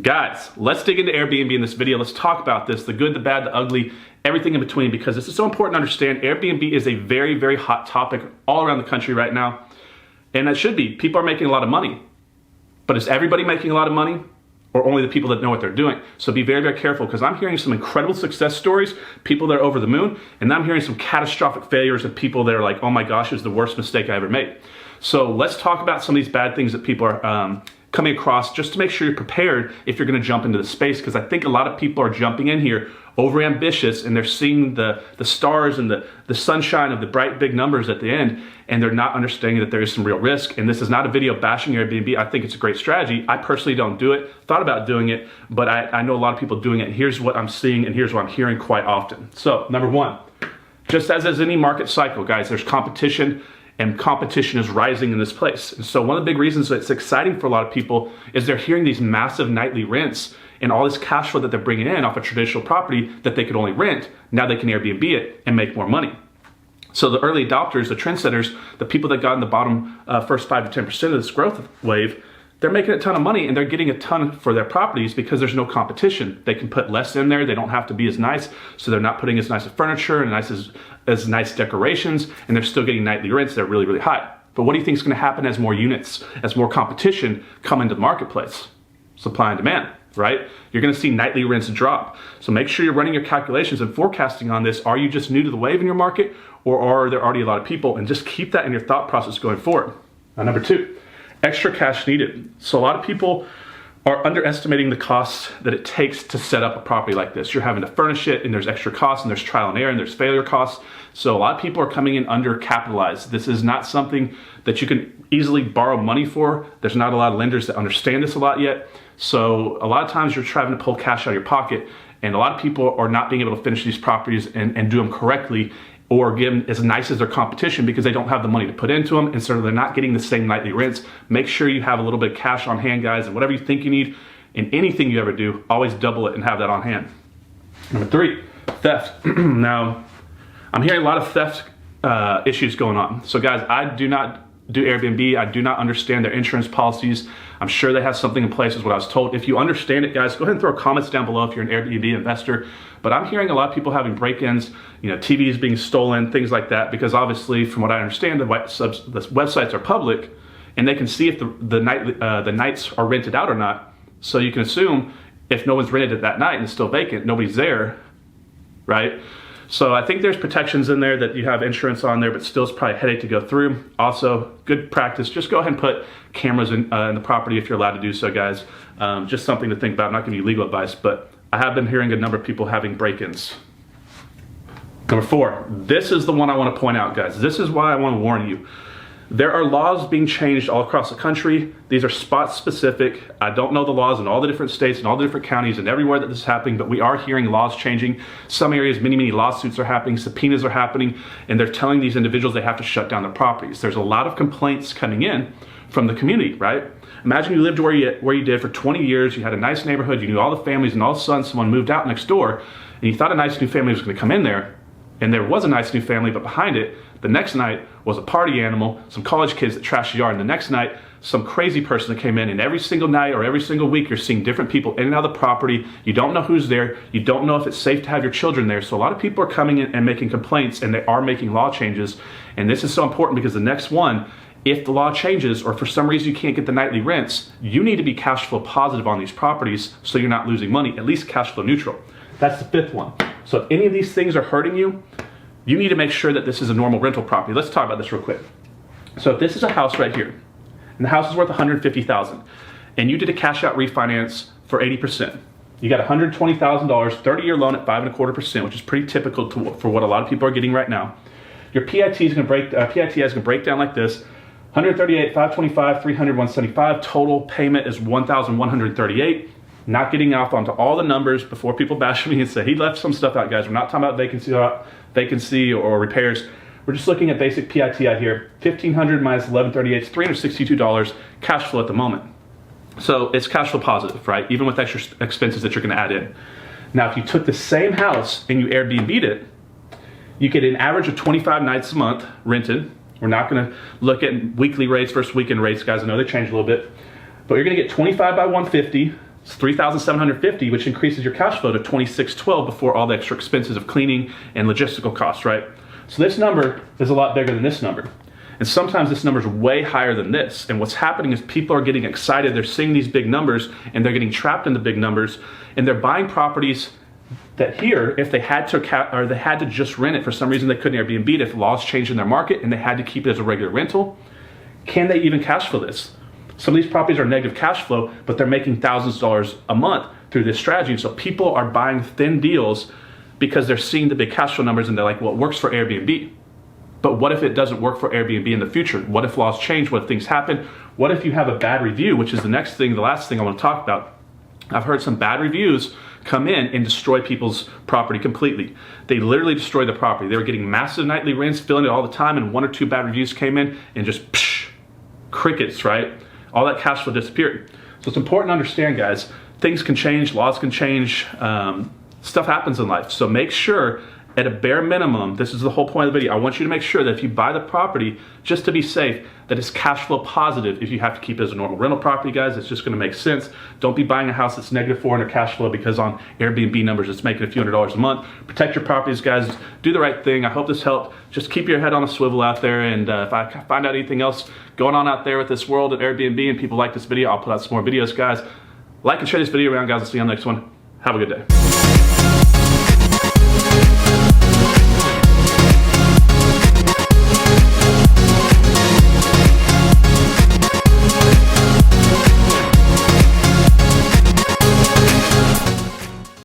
Guys, let's dig into Airbnb in this video. Let's talk about this, the good, the bad, the ugly, everything in between, because this is so important to understand. Airbnb is a very, very hot topic all around the country right now. And it should be. People are making a lot of money. But is everybody making a lot of money? Or only the people that know what they're doing? So be very, very careful, because I'm hearing some incredible success stories, people that are over the moon, and I'm hearing some catastrophic failures of people that are like, oh my gosh, it was the worst mistake I ever made. So let's talk about some of these bad things that people are coming across, just to make sure you're prepared if you're gonna jump into the space, because I think a lot of people are jumping in here over ambitious, and they're seeing the stars and the sunshine of the bright big numbers at the end, and they're not understanding that there is some real risk. And this is not a video bashing Airbnb. I think it's a great strategy. I personally don't do it, thought about doing it, but I know a lot of people doing it, and here's what I'm seeing and here's what I'm hearing quite often. So number one, just as any market cycle, guys, there's competition, and competition is rising in this place. And so one of the big reasons that it's exciting for a lot of people is they're hearing these massive nightly rents and all this cash flow that they're bringing in off a traditional property that they could only rent. Now they can Airbnb it and make more money. So the early adopters, the trendsetters, the people that got in the bottom first 5 to 10% of this growth wave, they're making a ton of money, and they're getting a ton for their properties because there's no competition. They can put less in there. They don't have to be as nice, so they're not putting as nice as furniture and as nice decorations, and they're still getting nightly rents that are really, really high. But what do you think is going to happen as more units, as more competition come into the marketplace? Supply and demand, right? You're going to see nightly rents drop. So make sure you're running your calculations and forecasting on this. Are you just new to the wave in your market, or are there already a lot of people? And just keep that in your thought process going forward. Now, number two, extra cash needed. So a lot of people are underestimating the costs that it takes to set up a property like this. You're having to furnish it, and there's extra costs, and there's trial and error, and there's failure costs. So a lot of people are coming in undercapitalized. This is not something that you can easily borrow money for. There's not a lot of lenders that understand this a lot yet. So a lot of times you're trying to pull cash out of your pocket, and a lot of people are not being able to finish these properties and do them correctly, or give them as nice as their competition, because they don't have the money to put into them, and so they're not getting the same nightly rents. Make sure you have a little bit of cash on hand, guys, and whatever you think you need in anything you ever do, always double it and have that on hand. Number three, theft. Now, I'm hearing a lot of theft issues going on. So guys, I do not do Airbnb. I do not understand their insurance policies. I'm sure they have something in place, is what I was told. If you understand it, guys, go ahead and throw comments down below if you're an Airbnb investor. But I'm hearing a lot of people having break-ins, TVs being stolen, things like that, because obviously, from what I understand, the websites are public, and they can see if the nights are rented out or not. So you can assume if no one's rented it that night and it's still vacant, nobody's there, right? So I think there's protections in there that you have insurance on there, but still it's probably a headache to go through. Also, good practice, just go ahead and put cameras in the property if you're allowed to do so, guys. Just something to think about. I'm not giving you legal advice, but I have been hearing a number of people having break-ins. Number four, this is the one I want to point out, guys. This is why I want to warn you. There are laws being changed all across the country. These are spot specific. I don't know the laws in all the different states and all the different counties and everywhere that this is happening, but we are hearing laws changing. Some areas, many lawsuits are happening, subpoenas are happening, and they're telling these individuals they have to shut down their properties. There's a lot of complaints coming in from the community, right? Imagine you lived where you did for 20 years, you had a nice neighborhood, you knew all the families, and all of a sudden someone moved out next door, and you thought a nice new family was gonna come in there, and there was a nice new family, but behind it, the next night was a party animal, some college kids that trashed the yard, and the next night, some crazy person that came in, and every single night or every single week, you're seeing different people in and out of the property. You don't know who's there. You don't know if it's safe to have your children there. So a lot of people are coming in and making complaints, and they are making law changes. And this is so important, because the next one, if the law changes or for some reason you can't get the nightly rents, you need to be cash flow positive on these properties so you're not losing money, at least cash flow neutral. That's the fifth one. So if any of these things are hurting you, you need to make sure that this is a normal rental property. Let's talk about this real quick. So if this is a house right here, and the house is worth $150,000, and you did a cash out refinance for 80%, you got $120,000, 30-year loan at 5.25%, which is pretty typical for what a lot of people are getting right now. Your PIT is going to break down like this: 138, 525, 300, 175. Total payment is 1,138. Not getting off onto all the numbers before people bash me and say he left some stuff out, guys. We're not talking about vacancy or repairs. We're just looking at basic PIT out here. 1,500 minus 1,138 is $362 cash flow at the moment. So it's cash flow positive, right? Even with extra expenses that you're going to add in. Now, if you took the same house and you Airbnb'd it, you get an average of 25 nights a month rented. We're not going to look at weekly rates versus weekend rates, guys. I know they change a little bit, but you're going to get 25 by 150. It's $3,750, which increases your cash flow to $2,612 before all the extra expenses of cleaning and logistical costs, right? So this number is a lot bigger than this number. And sometimes this number is way higher than this. And what's happening is people are getting excited. They're seeing these big numbers and they're getting trapped in the big numbers, and they're buying properties that here, if they had to just rent it for some reason, they couldn't Airbnb it if laws changed in their market and they had to keep it as a regular rental. Can they even cash flow this? Some of these properties are negative cash flow, but they're making thousands of dollars a month through this strategy. So people are buying thin deals because they're seeing the big cash flow numbers and they're like, well, it works for Airbnb. But what if it doesn't work for Airbnb in the future? What if laws change? What if things happen? What if you have a bad review, which is the last thing I want to talk about. I've heard some bad reviews come in and destroy people's property completely. They literally destroy the property. They were getting massive nightly rents, filling it all the time, and 1 or 2 bad reviews came in and just crickets, right? All that cash flow disappeared. So it's important to understand, guys, things can change, laws can change, stuff happens in life. So make sure, at a bare minimum, this is the whole point of the video, I want you to make sure that if you buy the property, just to be safe, that it's cash flow positive. If you have to keep it as a normal rental property, guys, it's just gonna make sense. Don't be buying a house that's negative 400 cash flow because on Airbnb numbers it's making a few $100s a month. Protect your properties, guys. Do the right thing. I hope this helped. Just keep your head on a swivel out there, and if I find out anything else going on out there with this world at Airbnb and people like this video, I'll put out some more videos, guys. Like and share this video around, guys. I'll see you on the next one. Have a good day.